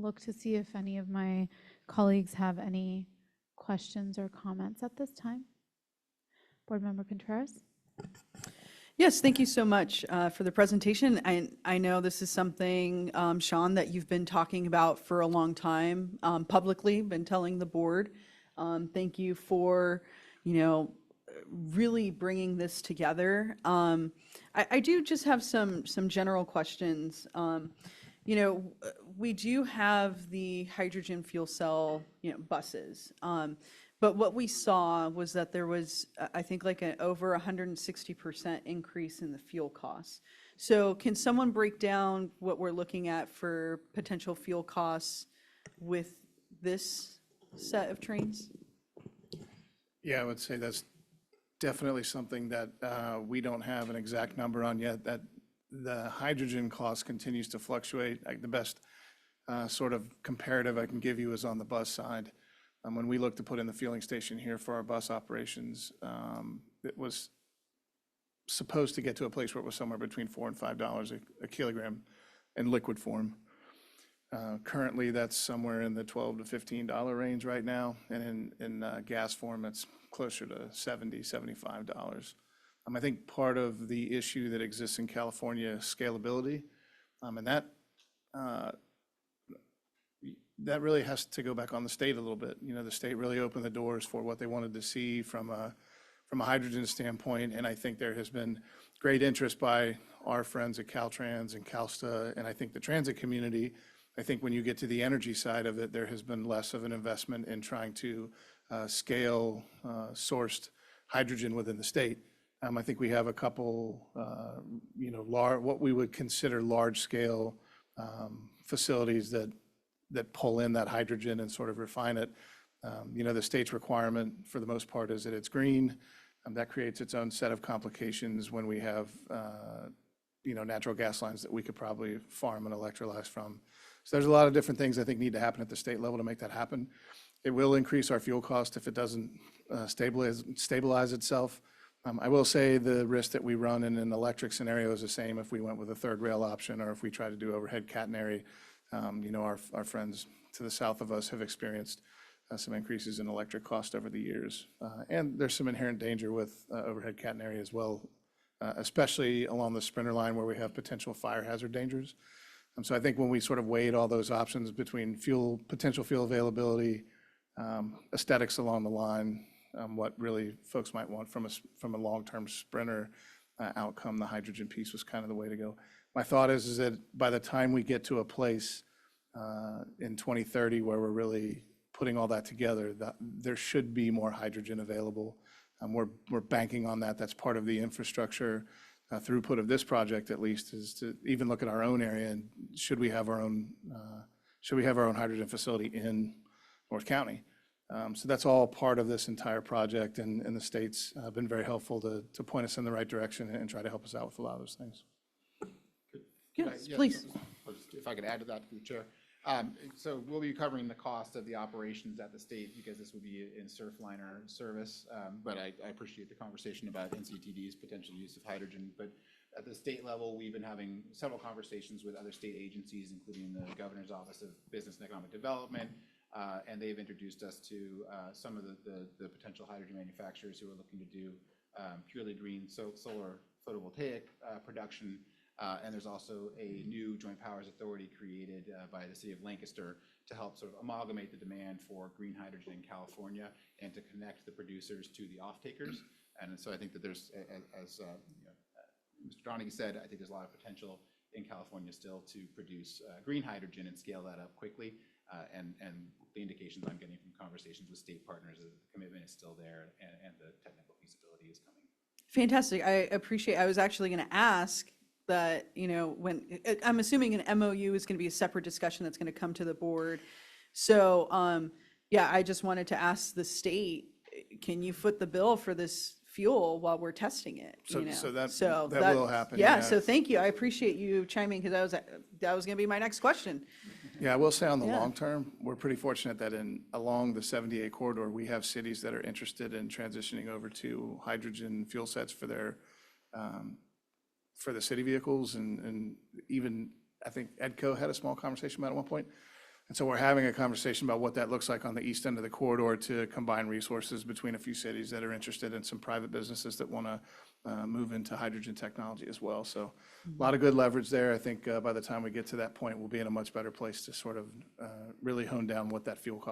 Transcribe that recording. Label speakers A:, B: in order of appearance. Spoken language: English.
A: look to see if any of my colleagues have any questions or comments at this time. Board Member Contreras?
B: Yes, thank you so much for the presentation. I know this is something, Sean, that you've been talking about for a long time, publicly, been telling the board. Thank you for, really bringing this together. I do just have some general questions. We do have the hydrogen fuel cell, buses. But what we saw was that there was, I think, like an over 160% increase in the fuel costs. So can someone break down what we're looking at for potential fuel costs with this set of trains?
C: Yeah, I would say that's definitely something that we don't have an exact number on yet. That the hydrogen cost continues to fluctuate. Like the best sort of comparative I can give you is on the bus side. When we look to put in the fueling station here for our bus operations, it was supposed to get to a place where it was somewhere between $4 and $5 a kilogram in liquid form. Currently, that's somewhere in the $12 to $15 range right now, and in gas form, it's closer to $70, $75. I think part of the issue that exists in California is scalability, and that really has to go back on the state a little bit. The state really opened the doors for what they wanted to see from a hydrogen standpoint, and I think there has been great interest by our friends at Caltrans and Calsta, and I think the transit community. I think when you get to the energy side of it, there has been less of an investment in trying to scale sourced hydrogen within the state. I think we have a couple, what we would consider large-scale facilities that pull in that hydrogen and sort of refine it. The state's requirement for the most part is that it's green. That creates its own set of complications when we have, natural gas lines that we could probably farm and electrolyze from. So there's a lot of different things I think need to happen at the state level to make that happen. It will increase our fuel cost if it doesn't stabilize itself. I will say the risk that we run in an electric scenario is the same if we went with a third rail option or if we try to do overhead catenary. Our friends to the south of us have experienced some increases in electric cost over the years. And there's some inherent danger with overhead catenary as well, especially along the Sprinter line where we have potential fire hazard dangers. So I think when we sort of weighed all those options between potential fuel availability, aesthetics along the line, what really folks might want from a long-term Sprinter outcome, the hydrogen piece was kind of the way to go. My thought is that by the time we get to a place in 2030 where we're really putting all that together, there should be more hydrogen available. We're banking on that. That's part of the infrastructure throughput of this project, at least, is to even look at our own area and should we have our own hydrogen facility in North County. So that's all part of this entire project, and the state's been very helpful to point us in the right direction and try to help us out with a lot of those things.
B: Yes, please.
D: If I could add to that, through the chair. So we'll be covering the cost of the operations at the state because this will be in surfliner service. But I appreciate the conversation about NCTD's potential use of hydrogen. But at the state level, we've been having several conversations with other state agencies, including the Governor's Office of Business and Economic Development. And they've introduced us to some of the potential hydrogen manufacturers who are looking to do purely green solar photovoltaic production. And there's also a new joint powers authority created by the city of Lancaster to help sort of amalgamate the demand for green hydrogen in California and to connect the producers to the off-takers. And so I think that there's, as Mr. Donaghy said, I think there's a lot of potential in California still to produce green hydrogen and scale that up quickly. And the indications I'm getting from conversations with state partners is that the commitment is still there and the technical feasibility is coming.
B: Fantastic. I was actually going to ask that, when I'm assuming an MOU is going to be a separate discussion that's going to come to the board. So, I just wanted to ask the state, can you foot the bill for this fuel while we're testing it?
C: So that will happen.
B: Yeah, so thank you. I appreciate you chiming because that was going to be my next question.
C: Yeah, I will say on the long term, we're pretty fortunate that along the 78 corridor, we have cities that are interested in transitioning over to hydrogen fuel sets for the city vehicles, and even I think EDCO had a small conversation about it at one point. And so we're having a conversation about what that looks like on the east end of the corridor to combine resources between a few cities that are interested and some private businesses that want to move into hydrogen technology as well. So a lot of good leverage there. I think by the time we get to that point, we'll be in a much better place to sort of really hone down what that fuel cost